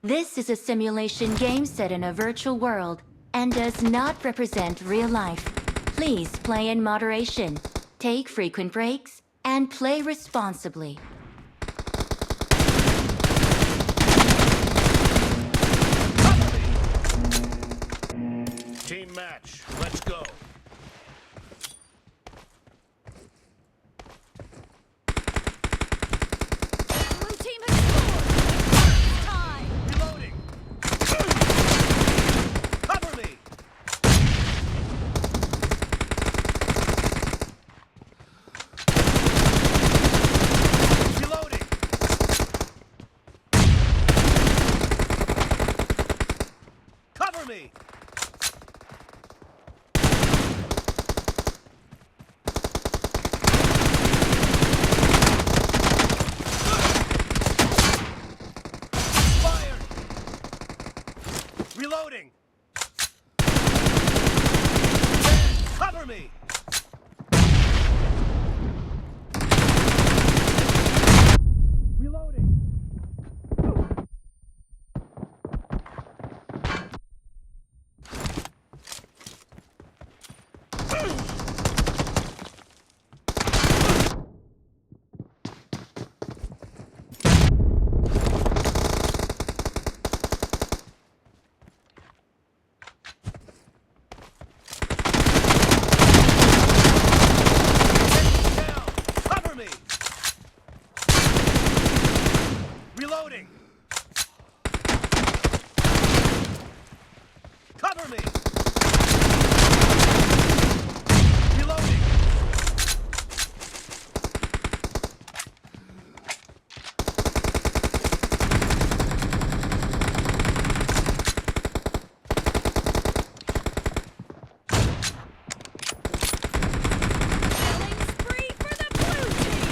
This is a simulation game set in a virtual world and does not represent real life. Please play in moderation, take frequent breaks, and play responsibly. Team match, let's go. Blue team has scored! Time! Reloading! Cover me! Reloading! Cover me! Fired! Reloading! Cover me! Reloading! Down! Cover me! Reloading! Cover me! Reloading! Killing spree for the blue team!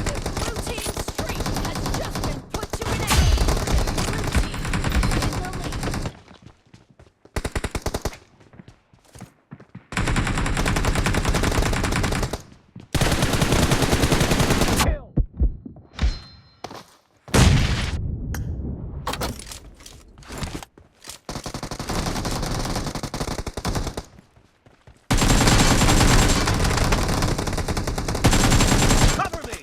The blue team's streak has just been put to an end. Blue team in the lead. Kill! Cover me!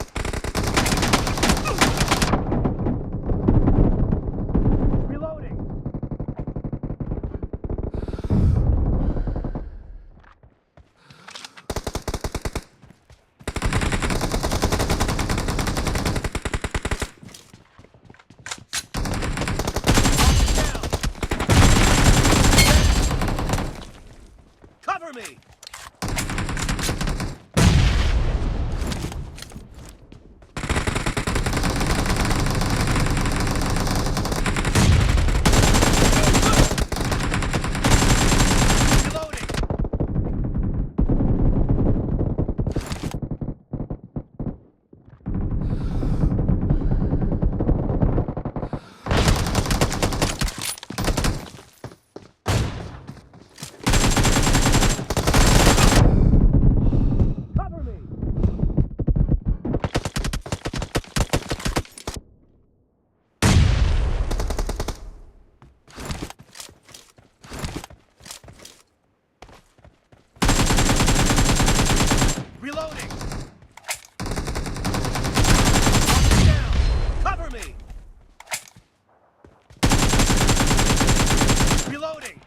Reloading! Down! Cover me! Reloading! Cover me! Reloading! Down! Cover me! Reloading!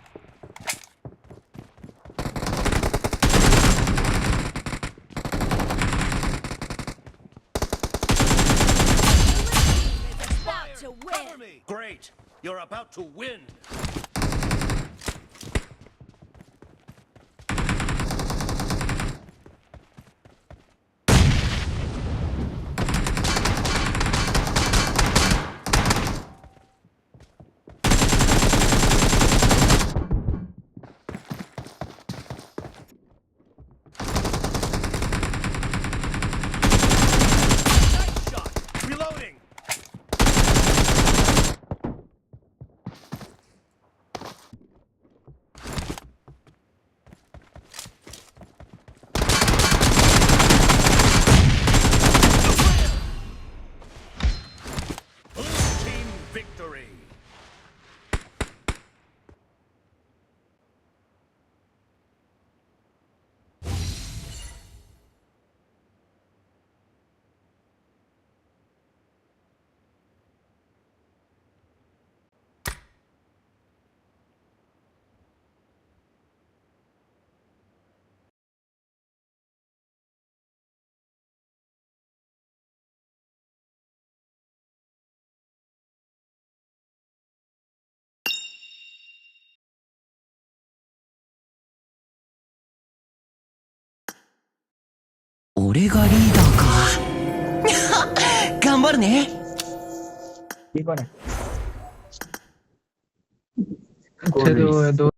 About to Cover win. me! Great! You're about to win! Nice shot! Reloading! 俺がリーダーか。頑張るね。 Iba na. Shadow,